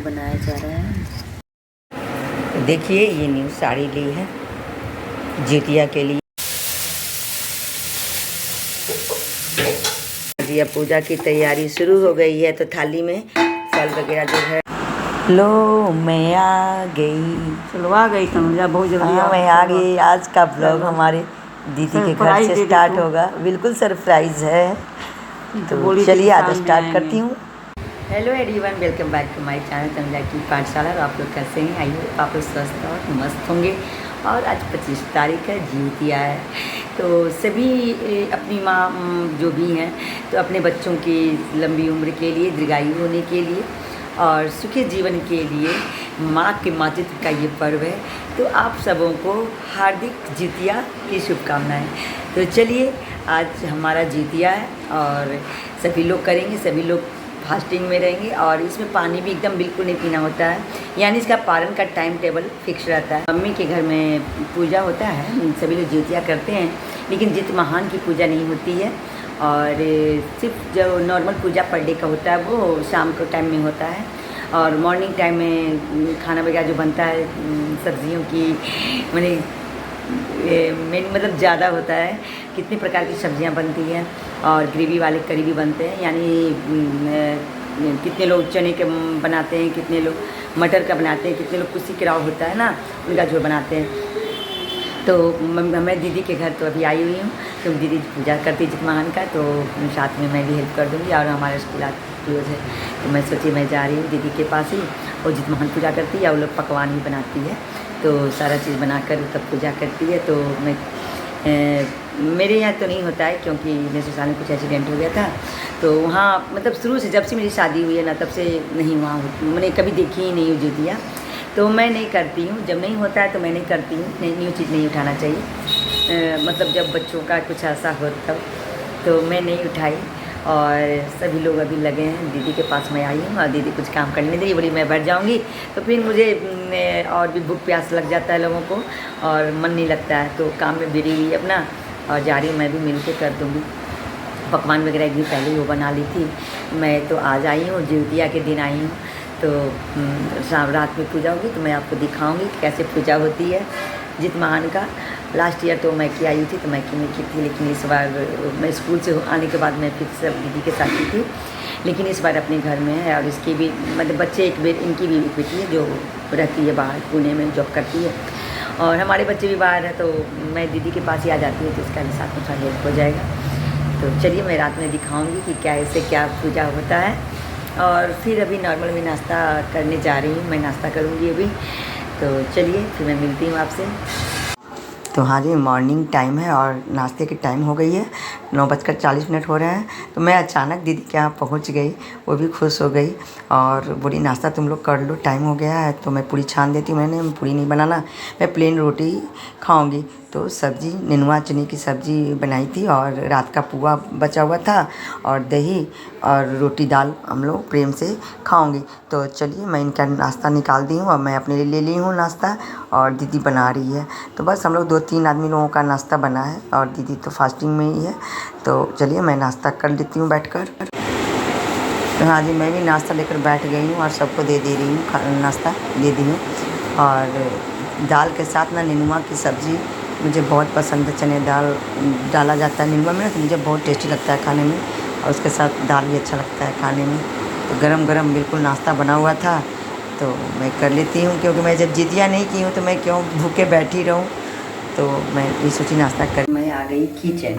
बनाया जा रहा है। देखिए ये न्यू साड़ी ली है जितिया के लिए। जी अब पूजा की तैयारी शुरू हो गई है, तो थाली में फल वगैरह जो है। लो मैं आ गई। चलो आ गई तनुजा, बहुत जल्दी। हाँ मैं आ गई। आज का ब्लॉग हमारे दीदी के घर से स्टार्ट होगा। बिल्कुल सरप्राइज है, तो चलिए आज स्टार्ट करती हूँ। Hello everyone, welcome back to my channel Tanuja ki Pathshala. और आप लोग कैसे हैं? आई होप आप लोग स्वस्थ और मस्त होंगे। और आज 25 तारीख है, जितिया है, तो सभी अपनी माँ जो भी हैं तो अपने बच्चों की लंबी उम्र के लिए, दीर्घायु होने के लिए और सुखी जीवन के लिए माँ के मातृत्व का ये पर्व है। तो आप सबों को हार्दिक जितिया की शुभकामनाएं। तो चलिए आज हमारा जितिया है और सभी लोग करेंगे, सभी लोग फास्टिंग में रहेंगे। और इसमें पानी भी एकदम बिल्कुल नहीं पीना होता है, यानी इसका पारण का टाइम टेबल फिक्स रहता है। मम्मी के घर में पूजा होता है, सभी लोग जितिया करते हैं, लेकिन जित महान की पूजा नहीं होती है। और सिर्फ जो नॉर्मल पूजा पर डे का होता है वो शाम के टाइम में होता है। और मॉर्निंग टाइम में खाना वगैरह जो बनता है सब्जियों की मैंने मेन मतलब ज़्यादा होता है। कितने प्रकार की सब्जियां बनती हैं और ग्रेवी वाले करी भी बनते हैं, यानी कितने लोग चने के बनाते हैं, कितने लोग मटर का बनाते हैं, कितने लोग कुछ किराव होता है ना उनका जो बनाते हैं। तो मैं दीदी के घर तो अभी आई हुई हूँ, तो दीदी पूजा करती जित महान का, तो साथ में मैं भी हेल्प कर दूँगी। और हमारा स्कूल क्लोज है, तो मैं सोची मैं जा रही हूँ दीदी के पास ही। और जित महान पूजा करती है, वो लोग पकवान भी बनाती है, तो सारा चीज़ बनाकर तब पूजा करती है। तो मैं मेरे यहाँ तो नहीं होता है, क्योंकि मेरे ससुराल में कुछ एक्सीडेंट हो गया था, तो वहाँ मतलब शुरू से जब से मेरी शादी हुई है ना तब से नहीं वहाँ होती, मैंने कभी देखी ही नहीं जितिया, तो मैं नहीं करती हूँ। जब नहीं होता है तो मैं नहीं करती हूँ। न्यू चीज़ नहीं उठाना चाहिए, मतलब जब बच्चों का कुछ ऐसा हो तब तो मैं नहीं उठाई। और सभी लोग अभी लगे हैं, दीदी के पास मैं आई हूँ और दीदी कुछ काम करने दे, बोली मैं बैठ जाऊँगी, तो फिर मुझे और भी भूख प्यास लग जाता है लोगों को और मन नहीं लगता है, तो काम में बिजी हुई अपना और जा रही हूँ। मैं भी मिल के कर दूँगी। पकवान वगैरह एक दिन पहले ही वो बना ली थी। मैं तो आज आई हूँ, जितिया के दिन आई हूँ, तो शाम रात में पूजा होगी, तो मैं आपको दिखाऊंगी कैसे पूजा होती है जित महान का। लास्ट ईयर तो मैं की आई थी, तो मैं की नहीं की थी, लेकिन इस बार मैं स्कूल से आने के बाद मैं फिर सब दीदी के साथ की थी, लेकिन इस बार अपने घर में है। और इसकी भी मतलब बच्चे इनकी भी एक बेटी है जो रहती है बाहर, पुणे में जॉब करती है, और हमारे बच्चे भी बाहर हैं, तो मैं दीदी के पास ही आ जाती हूँ, तो इसका भी साथ में थोड़ा हेल्प हो जाएगा। तो चलिए मैं रात में दिखाऊंगी कि क्या ऐसे क्या पूजा होता है। और फिर अभी नॉर्मल में नाश्ता करने जा रही हूँ, मैं नाश्ता करूँगी अभी। तो चलिए फिर मैं मिलती हूँ आपसे। तो हाँ जी, मॉर्निंग टाइम है और नाश्ते की टाइम हो गई है, 9:40 हो रहे हैं। तो मैं अचानक दीदी के यहाँ पहुँच गई, वो भी खुश हो गई और बोली नाश्ता तुम लोग कर लो, टाइम हो गया है। तो मैं पूरी छान देती हूँ, मैंने पूरी नहीं बनाना, मैं प्लेन रोटी खाऊंगी। तो सब्ज़ी नेनुआ चने की सब्ज़ी बनाई थी और रात का पुआ बचा हुआ था और दही और रोटी दाल हम लोग प्रेम से खाऊंगी। तो चलिए मैं इनका नाश्ता निकाल दी हूँ और मैं अपने लिए ले ली हूँ नाश्ता, और दीदी बना रही है। तो बस हम लोग 2-3 आदमी लोगों का नाश्ता बना है और दीदी तो फास्टिंग में ही है। तो चलिए मैं नाश्ता कर लेती हूँ बैठकर। तो हाँ जी, मैं भी नाश्ता लेकर बैठ गई हूँ और सबको दे रही हूँ, नाश्ता दे दी हूँ। और दाल के साथ ना नेनुआ की सब्ज़ी मुझे बहुत पसंद है। चने दाल डाला जाता है नेनुआ में, तो मुझे बहुत टेस्टी लगता है खाने में, और उसके साथ दाल भी अच्छा लगता है खाने में। तो गरम गरम बिल्कुल नाश्ता बना हुआ था, तो मैं कर लेती हूँ, क्योंकि मैं जब जितिया नहीं की हूँ तो मैं क्यों भूखे बैठी रहूँ। तो मैं ये सोची नाश्ता कर। मैं आ गई किचन।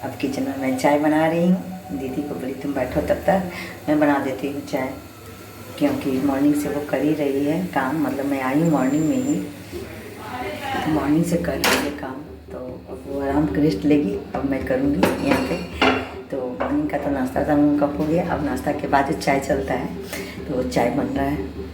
अब किचन में मैं चाय बना रही हूँ। दीदी को बोली तुम बैठो, तब तक मैं बना देती हूँ चाय, क्योंकि मॉर्निंग से वो कर ही रही है काम। मतलब मैं आई हूँ मॉर्निंग में ही, तो मॉर्निंग से कर रही है काम, तो अब वो आराम कर रेस्ट लेगी, अब मैं करूँगी यहाँ पे। तो मॉर्निंग का तो नाश्ता था उनका हो गया, अब नाश्ता के बाद जो चाय चलता है तो वो चाय बन रहा है।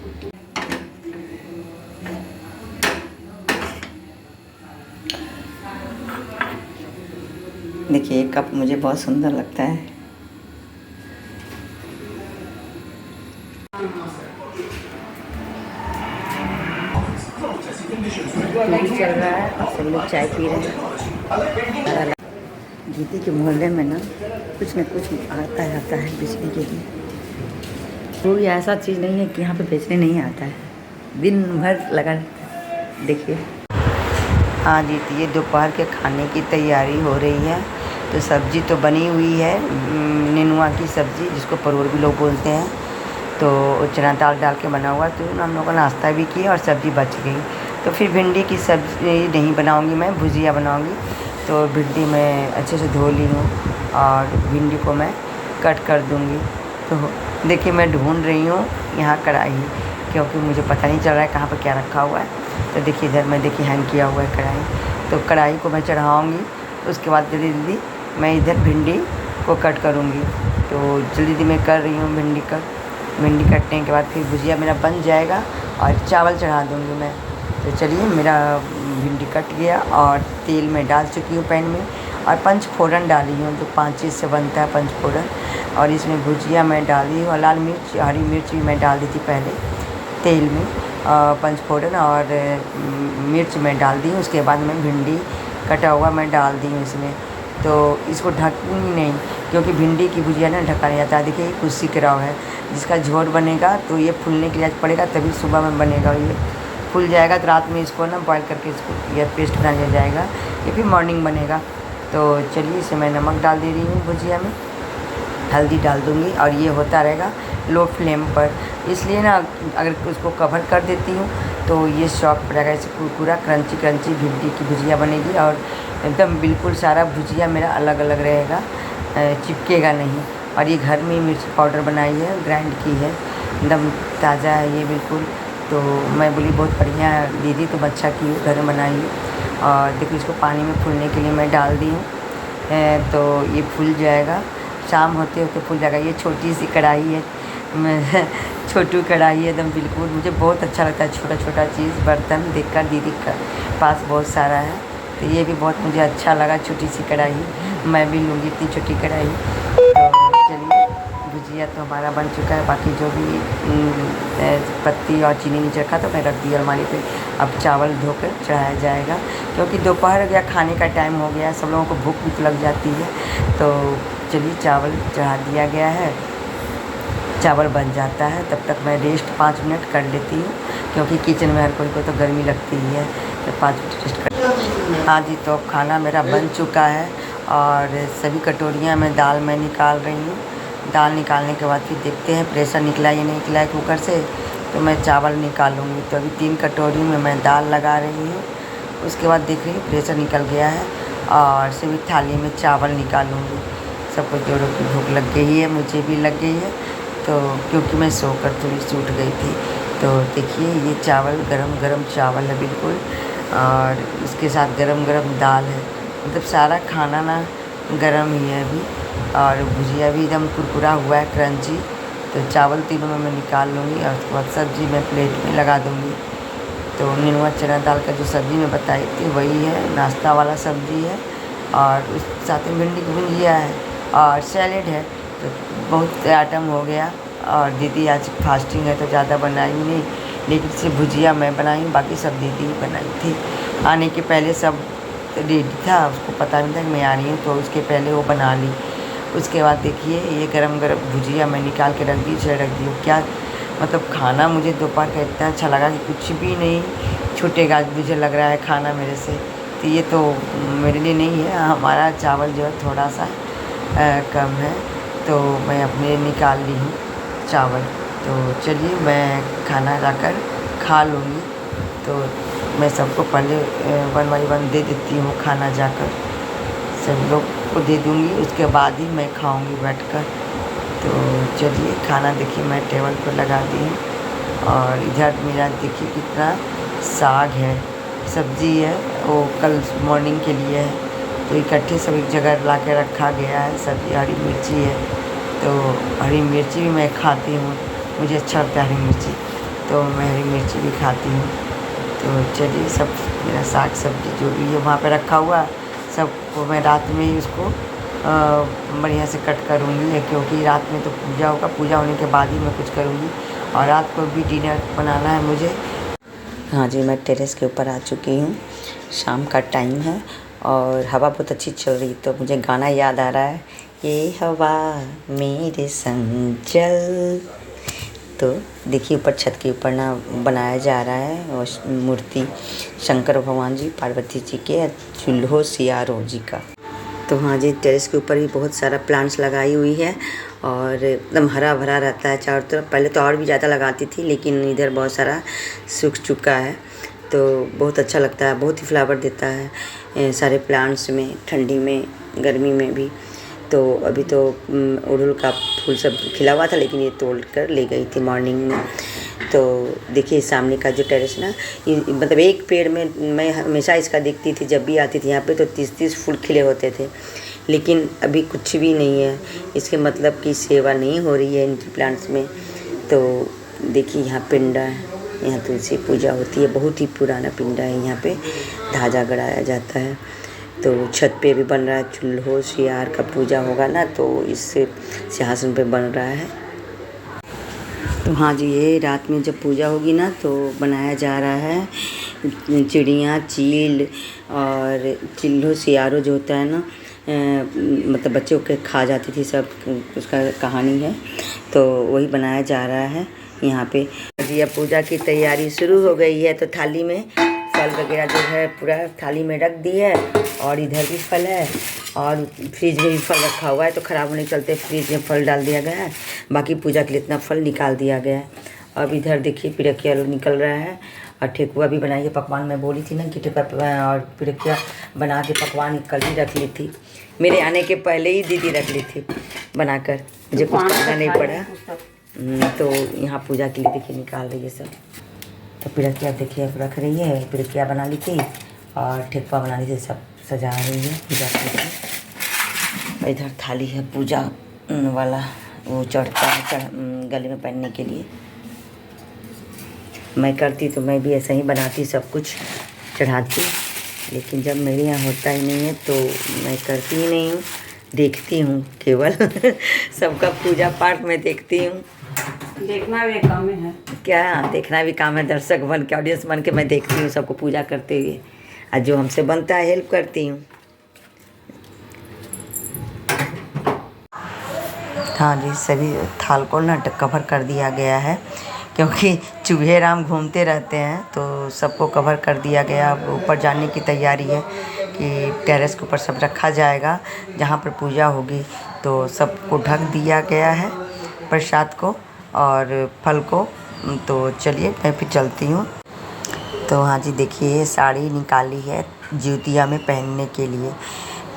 देखिए ये कप मुझे बहुत सुंदर लगता है। चल रहा है और सब लोग चाय पी रहे हैं। दीदी के मोहल्ले में ना कुछ आता है बिजली के लिए। कोई ऐसा चीज़ नहीं है कि यहाँ पे बेचने नहीं आता है, दिन भर लगा रहता है। देखिए हाँ जी, तो ये दोपहर के खाने की तैयारी हो रही है। तो सब्ज़ी तो बनी हुई है, नेनुआ की सब्ज़ी जिसको परोर भी लोग बोलते हैं। तो चना दाल डाल के बना हुआ, तो हम लोगों का नाश्ता भी किया और सब्ज़ी बच गई। तो फिर भिंडी की सब्ज़ी नहीं बनाऊंगी, मैं भुजिया बनाऊंगी। तो भिंडी मैं अच्छे से धो ली हूँ और भिंडी को मैं कट कर दूँगी। तो देखिए मैं ढूंढ रही हूँ यहाँ कढ़ाई, क्योंकि मुझे पता नहीं चल रहा है कहाँ पर क्या रखा हुआ है। तो देखिए इधर मैं देखिए हैंग किया हुआ है कढ़ाई। तो कढ़ाई को मैं चढ़ाऊँगी, उसके बाद जल्दी जल्दी मैं इधर भिंडी को कट करूँगी। तो जल्दी जल्दी मैं कर रही हूँ भिंडी कटने के बाद फिर भुजिया मेरा बन जाएगा और चावल चढ़ा दूँगी मैं। तो चलिए मेरा भिंडी कट गया और तेल में डाल चुकी हूँ पैन में, और पंचफोड़न डाली हूँ जो 5 चीज़ से बनता है पंचफोड़न। और इसमें भुजिया मैं डाली हूँ और लाल मिर्च हरी मिर्च भी मैं डाल दी थी पहले तेल में। पंचफोड़न और मिर्च मैं डाल दी हूँ। उसके बाद मैं भिंडी कटा हुआ मैं डाल दी हूँ इसमें। तो इसको ढकूँगी नहीं, क्योंकि भिंडी की भुजिया ना ढका नहीं जाता है। देखिए कुछ सीख रहा है, जिसका झोर बनेगा तो ये फूलने के लिए पड़ेगा, तभी सुबह में बनेगा। ये फूल जाएगा तो रात में इसको ना बॉयल करके इसको यह पेस्ट बना लिया जाएगा, ये फिर मॉर्निंग बनेगा। तो चलिए इसे मैं नमक डाल दे रही हूँ भुजिया में, हल्दी डाल दूँगी और ये होता रहेगा लो फ्लेम पर। इसलिए ना अगर उसको कवर कर देती हूँ तो ये सॉफ्ट रहेगा, इसे कुरकुरा क्रंची भिंडी की भुजिया बनेगी और एकदम बिल्कुल सारा भुजिया मेरा अलग अलग रहेगा, चिपकेगा नहीं। और ये घर में मिर्च पाउडर बनाई है, ग्राइंड की है, एकदम ताज़ा है ये बिल्कुल। तो मैं बोली बहुत बढ़िया दीदी, तुम अच्छा की घर में बनाई है। और देखो इसको पानी में फूलने के लिए मैं डाल दी हूँ, तो ये फूल जाएगा, शाम होते होते फूल जाएगा। ये छोटी सी कढ़ाई है, छोटी कढ़ाई है एकदम बिल्कुल। मुझे बहुत अच्छा लगता है छोटा छोटा चीज़ बर्तन देखकर, दीदी का पास बहुत सारा है। तो ये भी बहुत मुझे अच्छा लगा, छोटी सी कढ़ाई मैं भी लूँगी इतनी छोटी कढ़ाई। तो चलिए भुजिया तो हमारा बन चुका है, बाकी जो भी पत्ती और चीनी नीचे रखा तो मैं रख दी अलमारी पे। अब चावल धोकर चढ़ाया जाएगा, क्योंकि दोपहर हो गया, खाने का टाइम हो गया, सब लोगों को भूख भी तो लग जाती है। तो चलिए चावल चढ़ा दिया गया है, चावल बन जाता है तब तक मैं रेस्ट 5 मिनट कर लेती हूँ, क्योंकि किचन में हर कोई को तो गर्मी लगती ही है। तो 5 मिनट रेस्ट कर। हाँ जी, तो खाना मेरा बन चुका है और सभी कटोरियाँ में दाल मैं निकाल रही हूँ। दाल निकालने के बाद फिर देखते हैं प्रेशर निकला या नहीं निकला है कुकर से, तो मैं चावल निकालूँगी। तो अभी 3 कटोरी में मैं दाल लगा रही हूँ। उसके बाद देख रही हूँ प्रेशर निकल गया है और सभी थाली में चावल निकालूँगी। सबको जोड़ों की भूख लग गई है, मुझे भी लग गई है, तो क्योंकि मैं सोकर थोड़ी सी उठ गई थी। तो देखिए ये चावल गरम गरम चावल है बिल्कुल, और इसके साथ गरम गरम दाल है। मतलब सारा खाना ना गरम ही है अभी, और भुजिया भी एकदम कुरकुरा हुआ है क्रंची। तो चावल तीनों में मैं निकाल लूँगी और उसके बाद सब्ज़ी मैं प्लेट में लगा दूँगी। तो नेनुआ चना दाल का जो सब्ज़ी मैं बताई थी वही है, नाश्ता वाला सब्ज़ी है, और उस साथ में भिंडी की भुजिया है और सैलेड है। तो बहुत आइटम हो गया। और दीदी आज फास्टिंग है तो ज़्यादा बनाई नहीं, लेकिन सिर्फ भुजिया मैं बनाई हूँ, बाकी सब दीदी ही बनाई थी। आने के पहले सब रेडी था, उसको पता नहीं था कि मैं आ रही हूँ, तो उसके पहले वो बना ली। उसके बाद देखिए ये गरम गरम भुजिया मैं निकाल के रख दी, रख दी। क्या मतलब खाना मुझे दोपहर का इतना अच्छा लगा कि कुछ भी नहीं छूटेगा मुझे लग रहा है खाना मेरे से। तो ये तो मेरे लिए नहीं है, हमारा चावल जो है थोड़ा सा कम है, तो मैं अपने निकाल ली हूँ चावल। तो चलिए मैं खाना जाकर खा लूँगी। तो मैं सबको पहले 1 बाई 1 दे देती हूँ खाना, जाकर सब लोग को दे दूँगी, उसके बाद ही मैं खाऊँगी बैठकर। तो चलिए खाना देखिए मैं टेबल पर लगा दी हूँ, और इधर मेरा देखिए कितना साग है, सब्ज़ी है, वो कल मॉर्निंग के लिए है। तो इकट्ठे सब एक जगह ला के रखा गया है। सब्ज़ी हरी मिर्ची है, तो हरी मिर्ची भी मैं खाती हूँ, मुझे अच्छा लगता है हरी मिर्ची, तो मैं हरी मिर्ची भी खाती हूँ। तो चलिए सब मेरा साग सब्ज़ी जो भी है वहाँ पे रखा हुआ, सबको मैं रात में ही उसको बढ़िया से कट करूँगी, क्योंकि रात में तो पूजा होगा, पूजा होने के बाद ही मैं कुछ करूँगी, और रात को भी डिनर बनाना है मुझे। हाँ जी, मैं टेरेस के ऊपर आ चुकी हूँ, शाम का टाइम है और हवा बहुत अच्छी चल रही, तो मुझे गाना याद आ रहा है, ये हवा मेरे संग चल, तो देखिए ऊपर छत के ऊपर ना बनाया जा रहा है और मूर्ति शंकर भगवान जी पार्वती जी के चूल्हो सियारो जी का। तो हाँ जी, टेरेस के ऊपर भी बहुत सारा प्लांट्स लगाई हुई है और एकदम हरा भरा रहता है चारों तरफ। पहले तो और भी ज़्यादा लगाती थी लेकिन इधर बहुत सारा सूख चुका है, तो बहुत अच्छा लगता है। बहुत ही फ्लावर देता है सारे प्लांट्स में, ठंडी में गर्मी में भी। तो अभी तो अड़हुल का फूल सब खिला हुआ था लेकिन ये तोड़ कर ले गई थी मॉर्निंग में। तो देखिए सामने का जो टेरेस ना, ये मतलब एक पेड़ में मैं हमेशा इसका देखती थी, जब भी आती थी यहाँ पे तो 30-30 फूल खिले होते थे, लेकिन अभी कुछ भी नहीं है। इसके मतलब कि सेवा नहीं हो रही है इन प्लांट्स में। तो देखिए यहाँ पिंडा है, यहाँ तुलसी पूजा होती है। बहुत ही पुराना पिंडा है, यहाँ पे ध्वजा गड़ाया जाता है। तो छत पे भी बन रहा है चूल्हो सियार का पूजा होगा ना, तो इस सिंहासन पे बन रहा है। तो हाँ जी, ये रात में जब पूजा होगी ना तो बनाया जा रहा है चिड़िया चील और चिल्लो सियारो जो होता है ना, मतलब बच्चों के खा जाती थी सब, उसका कहानी है, तो वही बनाया जा रहा है यहाँ पे। जी अब पूजा की तैयारी शुरू हो गई है। तो थाली में फल वगैरह जो है पूरा थाली में रख दी है और इधर भी फल है और फ्रिज में भी फल रखा हुआ है, तो ख़राब होने के चलते फ्रिज में फल डाल दिया गया है। बाकी पूजा के लिए इतना फल निकाल दिया गया है। अब इधर देखिए पिरकिया निकल रहा है और ठेकुआ भी बनाइए पकवान। मैं बोली थी ना कि ठेकुआ और पिरकिया बना के पकवान कल ही रख ली थी, मेरे आने के पहले ही दीदी रख ली थी बनाकर, मुझे कुछ करना नहीं पड़ा। तो यहाँ पूजा के लिए देखिए निकाल रही है सब। तो पिरकिया देखिए रख रही है, पिरकिया बना ली थी और ठेकुआ बना ली थी, सब सजा रही है पूजा के लिए। इधर थाली है पूजा वाला, वो चढ़ता है गले में पहनने के लिए। मैं करती तो मैं भी ऐसा ही बनाती, सब कुछ चढ़ाती, लेकिन जब मेरे यहाँ होता ही नहीं है तो मैं करती ही नहीं हूँ, देखती हूँ केवल। सबका पूजा पाठ मैं देखती हूँ। देखना भी काम है क्या, देखना भी काम है। दर्शक बन के, ऑडियंस बन के मैं देखती हूँ सबको पूजा करते हुए, और जो हमसे बनता है हेल्प करती हूँ। हाँ जी, सभी थाल को ना कवर कर दिया गया है क्योंकि चूहे राम घूमते रहते हैं, तो सबको कवर कर दिया गया। अब ऊपर जाने की तैयारी है कि टेरेस के ऊपर सब रखा जाएगा जहाँ पर पूजा होगी। तो सबको ढक दिया गया है, प्रसाद को और फल को। तो चलिए मैं फिर चलती हूँ। तो हाँ जी देखिए साड़ी निकाली है ज्योतिया में पहनने के लिए,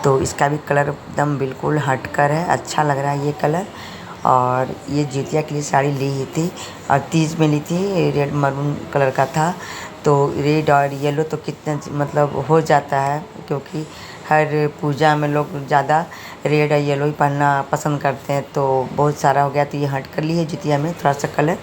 तो इसका भी कलर एकदम बिल्कुल हटकर है, अच्छा लग रहा है ये कलर। और ये ज्योतिया के लिए साड़ी ली थी और 30 में ली थी, रेड मरून कलर का था। तो रेड और येलो तो कितना मतलब हो जाता है, क्योंकि हर पूजा में लोग ज़्यादा रेड और येलो ही पहनना पसंद करते हैं, तो बहुत सारा हो गया। तो ये हट कर ली है ज्योतिया में थोड़ा सा कलर,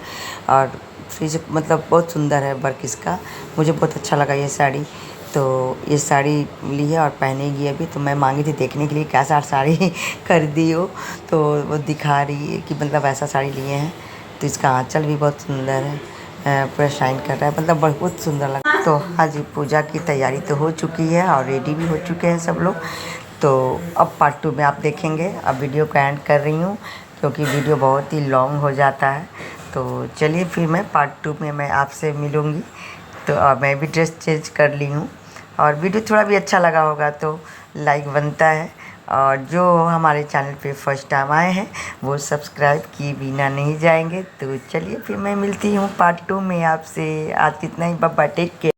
और फिर मतलब बहुत सुंदर है वर्क इसका, मुझे बहुत अच्छा लगा ये साड़ी। तो ये साड़ी ली है और पहनेगी अभी। तो मैं मांगी थी देखने के लिए कैसा साड़ी खरीदी हो, तो वो दिखा रही है कि मतलब ऐसा साड़ी लिए हैं। तो इसका आंचल भी बहुत सुंदर है, पूरा शाइन कर रहा है, मतलब बहुत सुंदर लगा। तो हाँ जी पूजा की तैयारी तो हो चुकी है और रेडी भी हो चुके हैं सब लोग। तो अब पार्ट 2 में आप देखेंगे। अब वीडियो को एंड कर रही हूँ क्योंकि वीडियो बहुत ही लॉन्ग हो जाता है। तो चलिए फिर मैं पार्ट 2 में मैं आपसे मिलूँगी। तो मैं भी ड्रेस चेंज कर ली हूँ, और वीडियो थोड़ा भी अच्छा लगा होगा तो लाइक बनता है, और जो हमारे चैनल पे फर्स्ट टाइम आए हैं वो सब्सक्राइब किए बिना नहीं जाएंगे। तो चलिए फिर मैं मिलती हूँ पार्ट 2 में आपसे। आज कितना ही, बाय बाय, टेक केयर।